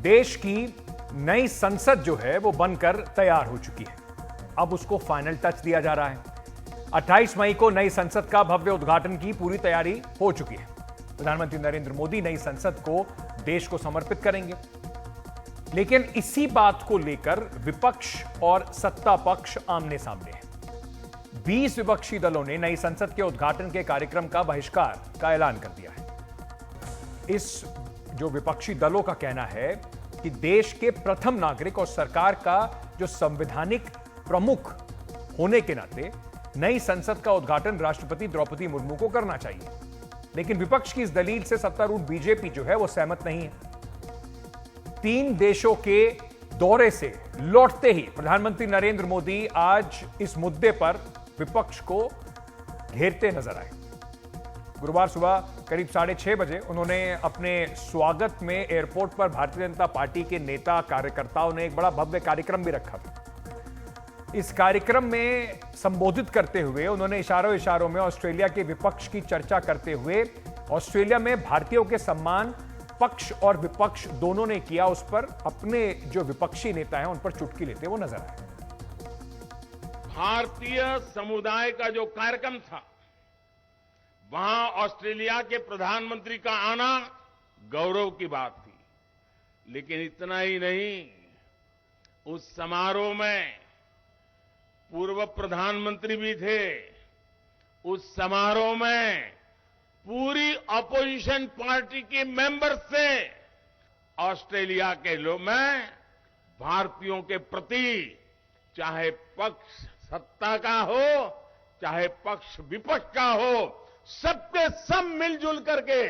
देश की नई संसद जो है वो बनकर तैयार हो चुकी है। अब उसको फाइनल टच दिया जा रहा है। 28 मई को नई संसद का भव्य उद्घाटन की पूरी तैयारी हो चुकी है। प्रधानमंत्री नरेंद्र मोदी नई संसद को देश को समर्पित करेंगे। लेकिन इसी बात को लेकर विपक्ष और सत्ता पक्ष आमने सामने है। 20 विपक्षी दलों ने नई संसद के उद्घाटन के कार्यक्रम का बहिष्कार का ऐलान कर दिया है। इस जो विपक्षी दलों का कहना है कि देश के प्रथम नागरिक और सरकार का जो संवैधानिक प्रमुख होने के नाते नई संसद का उद्घाटन राष्ट्रपति द्रौपदी मुर्मू को करना चाहिए। लेकिन विपक्ष की इस दलील से सत्तारूढ़ बीजेपी जो है वो सहमत नहीं है। 3 देशों के दौरे से लौटते ही प्रधानमंत्री नरेंद्र मोदी आज इस मुद्दे पर विपक्ष को घेरते नजर आए। गुरुवार सुबह करीब 6:30 बजे उन्होंने अपने स्वागत में एयरपोर्ट पर भारतीय जनता पार्टी के नेता कार्यकर्ताओं ने एक बड़ा भव्य कार्यक्रम भी रखा था। इस कार्यक्रम में संबोधित करते हुए उन्होंने इशारों में ऑस्ट्रेलिया के विपक्ष की चर्चा करते हुए ऑस्ट्रेलिया में भारतीयों के सम्मान पक्ष और विपक्ष दोनों ने किया, उस पर अपने जो विपक्षी नेता हैं उन पर चुटकी लेते वो नजर आए। भारतीय समुदाय का जो कार्यक्रम था, वहां ऑस्ट्रेलिया के प्रधानमंत्री का आना गौरव की बात थी। लेकिन इतना ही नहीं, उस समारोह में पूर्व प्रधानमंत्री भी थे। उस समारोह में पूरी अपोजिशन पार्टी के मेंबर्स थे। ऑस्ट्रेलिया के लोग में भारतीयों के प्रति चाहे पक्ष सत्ता का हो चाहे पक्ष विपक्ष का हो, सबके सब मिलजुल करके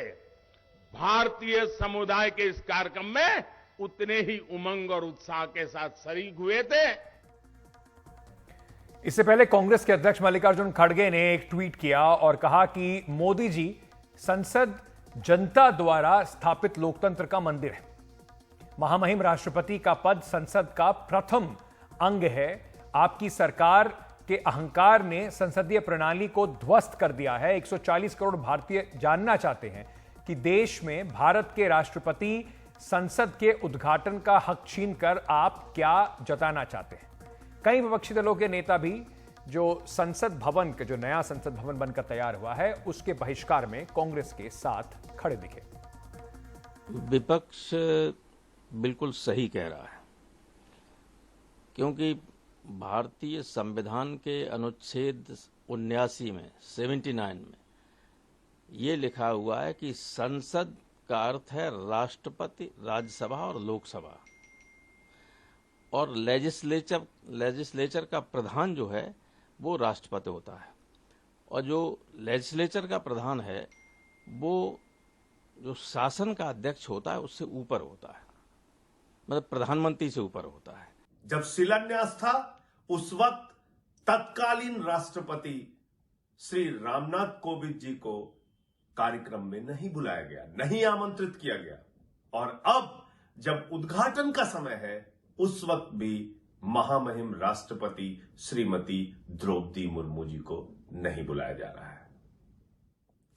भारतीय समुदाय के इस कार्यक्रम में उतने ही उमंग और उत्साह के साथ शरीक हुए थे। इससे पहले कांग्रेस के अध्यक्ष मल्लिकार्जुन खड़गे ने एक ट्वीट किया और कहा कि मोदी जी संसद जनता द्वारा स्थापित लोकतंत्र का मंदिर है। महामहिम राष्ट्रपति का पद संसद का प्रथम अंग है। आपकी सरकार के अहंकार ने संसदीय प्रणाली को ध्वस्त कर दिया है। 140 करोड़ भारतीय जानना चाहते हैं कि देश में भारत के राष्ट्रपति संसद के उद्घाटन का हक छीनकर आप क्या जताना चाहते हैं। कई विपक्षी दलों के नेता भी जो संसद भवन के जो नया संसद भवन बनकर तैयार हुआ है उसके बहिष्कार में कांग्रेस के साथ खड़े दिखे। विपक्ष बिल्कुल सही कह रहा है, क्योंकि भारतीय संविधान के अनुच्छेद 79 में 79 में ये लिखा हुआ है कि संसद का अर्थ है राष्ट्रपति, राज्यसभा और लोकसभा, और लेजिस्लेचर का प्रधान जो है वो राष्ट्रपति होता है, और जो लेजिस्लेचर का प्रधान है वो जो शासन का अध्यक्ष होता है उससे ऊपर होता है, मतलब प्रधानमंत्री से ऊपर होता है। जब शिलान्यास था उस वक्त तत्कालीन राष्ट्रपति श्री रामनाथ कोविंद जी को कार्यक्रम में नहीं बुलाया गया, नहीं आमंत्रित किया गया, और अब जब उद्घाटन का समय है उस वक्त भी महामहिम राष्ट्रपति श्रीमती द्रौपदी मुर्मू जी को नहीं बुलाया जा रहा है,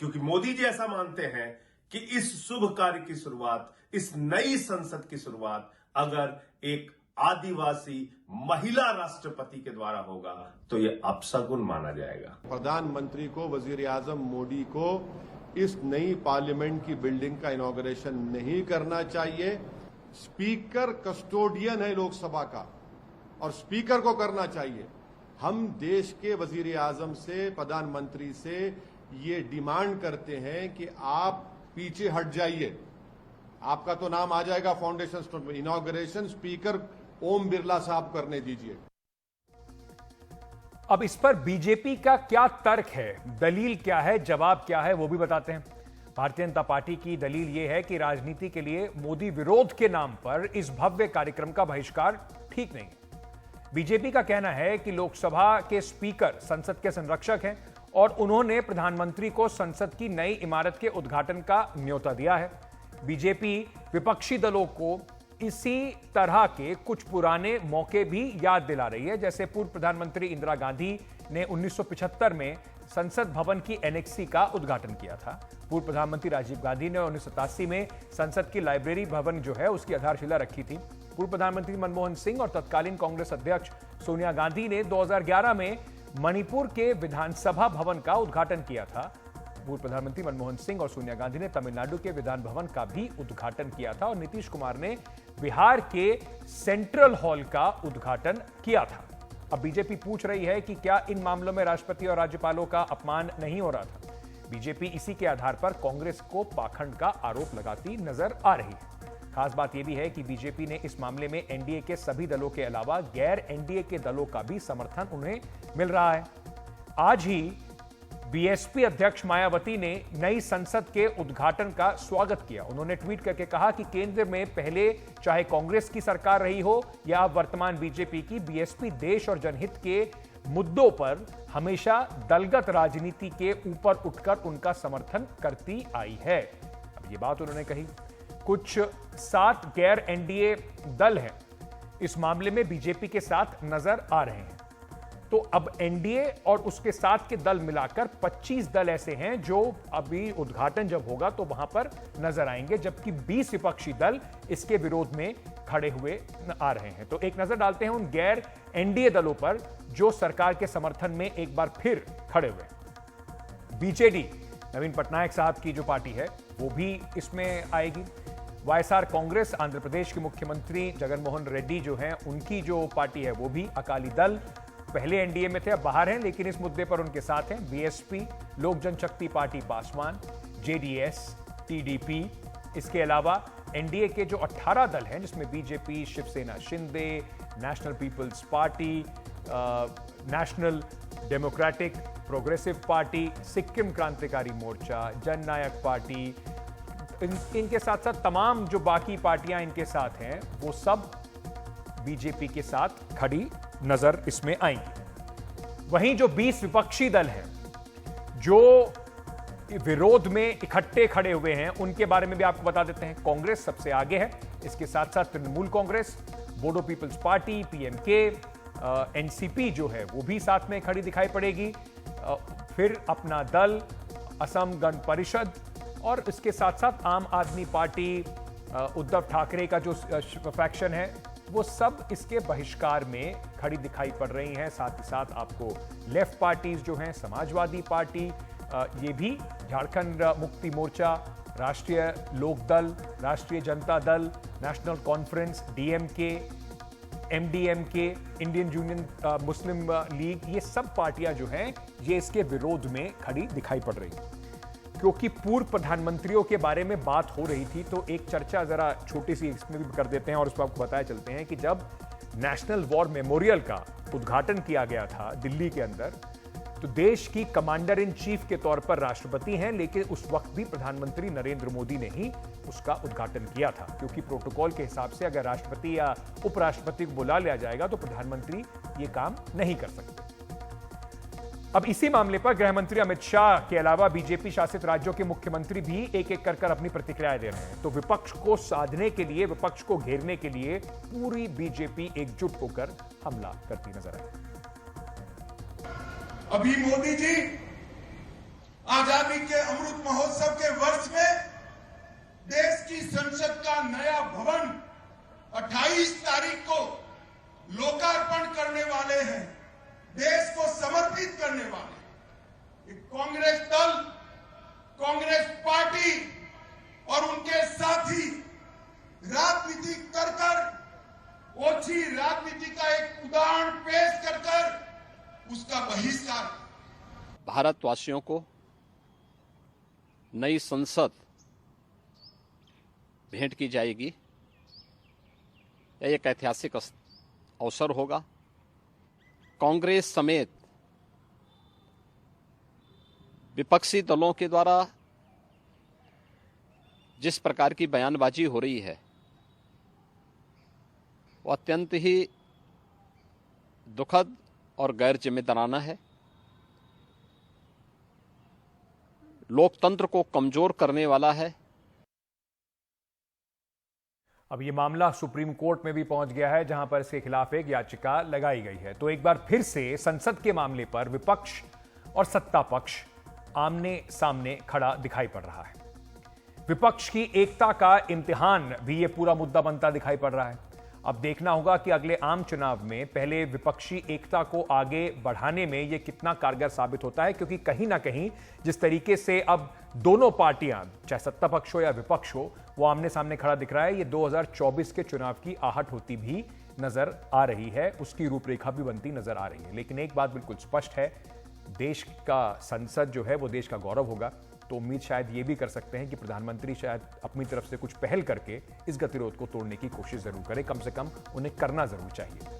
क्योंकि मोदी जी ऐसा मानते हैं कि इस शुभ कार्य की शुरुआत, इस नई संसद की शुरुआत अगर एक आदिवासी महिला राष्ट्रपति के द्वारा होगा तो यह अपशगुन माना जाएगा। प्रधानमंत्री को, वजीर आजम मोदी को इस नई पार्लियामेंट की बिल्डिंग का इनॉग्रेशन नहीं करना चाहिए। स्पीकर कस्टोडियन है लोकसभा का और स्पीकर को करना चाहिए। हम देश के वजीर आजम से, प्रधानमंत्री से ये डिमांड करते हैं कि आप पीछे हट जाइए। आपका तो नाम आ जाएगा फाउंडेशन स्टोन में। इनॉग्रेशन स्पीकर ओम बिरला साहब करने दीजिए। अब इस पर बीजेपी का क्या तर्क है, दलील क्या है, जवाब क्या है, वो भी बताते हैं। भारतीय जनता पार्टी की दलील यह है कि राजनीति के लिए मोदी विरोध के नाम पर इस भव्य कार्यक्रम का बहिष्कार ठीक नहीं है। बीजेपी का कहना है कि लोकसभा के स्पीकर संसद के संरक्षक हैं और उन्होंने प्रधानमंत्री को संसद की नई इमारत के उद्घाटन का न्योता दिया है। बीजेपी विपक्षी दलों को इसी तरह के कुछ पुराने मौके भी याद दिला रही है, जैसे पूर्व प्रधानमंत्री इंदिरा गांधी ने 1975 में संसद भवन की एनेक्सी का उद्घाटन किया था। पूर्व प्रधानमंत्री राजीव गांधी ने 1987 में संसद की लाइब्रेरी भवन जो है उसकी आधारशिला रखी थी। पूर्व प्रधानमंत्री मनमोहन सिंह और तत्कालीन कांग्रेस अध्यक्ष सोनिया गांधी ने 2011 में मणिपुर के विधानसभा भवन का उद्घाटन किया था। पूर्व प्रधानमंत्री मनमोहन सिंह और सोनिया गांधी ने तमिलनाडु के विधान भवन का भी उद्घाटन किया था और नीतीश कुमार ने बिहार के सेंट्रल हॉल का उद्घाटन किया था। अब बीजेपी पूछ रही है कि क्या इन मामलों में राष्ट्रपति और राज्यपालों का अपमान नहीं हो रहा था। बीजेपी इसी के आधार पर कांग्रेस को पाखंड का आरोप लगाती नजर आ रही है। खास बात यह भी है कि बीजेपी ने इस मामले में एनडीए के सभी दलों के अलावा गैर एनडीए के दलों का भी समर्थन उन्हें मिल रहा है। आज ही बीएसपी अध्यक्ष मायावती ने नई संसद के उद्घाटन का स्वागत किया। उन्होंने ट्वीट करके कहा कि केंद्र में पहले चाहे कांग्रेस की सरकार रही हो या वर्तमान बीजेपी की, बीएसपी देश और जनहित के मुद्दों पर हमेशा दलगत राजनीति के ऊपर उठकर उनका समर्थन करती आई है। अब ये बात उन्होंने कही। कुछ 7 गैर एनडीए दल हैं इस मामले में बीजेपी के साथ नजर आ रहे हैं। तो अब एनडीए और उसके साथ के दल मिलाकर 25 दल ऐसे हैं जो अभी उद्घाटन जब होगा तो वहां पर नजर आएंगे, जबकि 20 विपक्षी दल इसके विरोध में खड़े हुए आ रहे हैं। तो एक नजर डालते हैं उन गैर एनडीए दलों पर जो सरकार के समर्थन में एक बार फिर खड़े हुए। बीजेडी, नवीन पटनायक साहब की जो पार्टी है वो भी इसमें आएगी। वाईएसआर कांग्रेस, आंध्र प्रदेश के मुख्यमंत्री जगनमोहन रेड्डी जो हैं उनकी जो पार्टी है वो भी। अकाली दल पहले एनडीए में थे, अब बाहर हैं, लेकिन इस मुद्दे पर उनके साथ हैं। BSP, Lok Janshakti Party Paswan, JDS, TDP. इसके अलावा एनडीए के जो 18 दल हैं जिसमें BJP, Shiv Sena Shinde, National People's Party, National Democratic Progressive Party, Sikkim Krantikari Morcha, जननायक पार्टी, इनके साथ साथ तमाम जो बाकी पार्टियां इनके साथ हैं वो सब बीजेपी के साथ खड़ी नजर इसमें आएंगी। वहीं जो 20 विपक्षी दल हैं जो विरोध में इकट्ठे खड़े हुए हैं उनके बारे में भी आपको बता देते हैं। कांग्रेस सबसे आगे है, इसके साथ साथ Trinamool Congress, Bodo People's Party, PMK, NCP जो है वो भी साथ में खड़ी दिखाई पड़ेगी। फिर अपना दल, असम गण परिषद और इसके साथ साथ आम आदमी पार्टी, उद्धव ठाकरे का जो फैक्शन है वो सब इसके बहिष्कार में खड़ी दिखाई पड़ रही हैं। साथ ही साथ आपको लेफ्ट पार्टीज जो हैं, समाजवादी पार्टी, ये भी झारखंड मुक्ति मोर्चा, राष्ट्रीय Lokdal, Rashtriya Janata Dal, National Conference, DMK, MDMK, Indian Union Muslim League, ये सब पार्टियां जो हैं ये इसके विरोध में खड़ी दिखाई पड़ रही हैं। क्योंकि पूर्व प्रधानमंत्रियों के बारे में बात हो रही थी तो एक चर्चा जरा छोटी सी इसमें भी कर देते हैं और उसको आपको बताया चलते हैं कि जब नेशनल वॉर मेमोरियल का उद्घाटन किया गया था दिल्ली के अंदर, तो देश की कमांडर इन चीफ के तौर पर राष्ट्रपति हैं, लेकिन उस वक्त भी प्रधानमंत्री नरेंद्र मोदी ने ही उसका उद्घाटन किया था। क्योंकि प्रोटोकॉल के हिसाब से अगर राष्ट्रपति या उपराष्ट्रपति को बुला लिया जाएगा तो प्रधानमंत्री ये काम नहीं कर सकते। अब इसी मामले पर गृह मंत्री अमित शाह के अलावा बीजेपी शासित राज्यों के मुख्यमंत्री भी एक एक कर अपनी प्रतिक्रियाएं दे रहे हैं। तो विपक्ष को साधने के लिए, विपक्ष को घेरने के लिए पूरी बीजेपी एकजुट होकर हमला करती नजर आई। अभी मोदी जी आजादी के अमृत महोत्सव के वर्ष में देश की संसद का नया भवन 28 तारीख को लोकार्पण करने वाले हैं, देश को समर्पित करने वाले। कांग्रेस दल, कांग्रेस पार्टी और उनके साथी राजनीति कर ओछी राजनीति का एक उदाहरण पेश कर उसका बहिष्कार। भारतवासियों को नई संसद भेंट की जाएगी। यह एक ऐतिहासिक अवसर होगा। कांग्रेस समेत विपक्षी दलों के द्वारा जिस प्रकार की बयानबाजी हो रही है वो अत्यंत ही दुखद और गैर जिम्मेदाराना है। लोकतंत्र को कमजोर करने वाला है। अब ये मामला सुप्रीम कोर्ट में भी पहुंच गया है, जहां पर इसके खिलाफ एक याचिका लगाई गई है। तो एक बार फिर से संसद के मामले पर विपक्ष और सत्ता पक्ष आमने सामने खड़ा दिखाई पड़ रहा है। विपक्ष की एकता का इम्तिहान भी ये पूरा मुद्दा बनता दिखाई पड़ रहा है। अब देखना होगा कि अगले आम चुनाव में पहले विपक्षी एकता को आगे बढ़ाने में यह कितना कारगर साबित होता है, क्योंकि कहीं ना कहीं जिस तरीके से अब दोनों पार्टियां, चाहे सत्ता पक्ष हो या विपक्ष हो, वो आमने सामने खड़ा दिख रहा है। ये 2024 के चुनाव की आहट होती भी नजर आ रही है, उसकी रूपरेखा भी बनती नजर आ रही है। लेकिन एक बात बिल्कुल स्पष्ट है, देश का संसद जो है वो देश का गौरव होगा। तो उम्मीद शायद ये भी कर सकते हैं कि प्रधानमंत्री शायद अपनी तरफ से कुछ पहल करके इस गतिरोध को तोड़ने की कोशिश जरूर करें, कम से कम उन्हें करना जरूर चाहिए।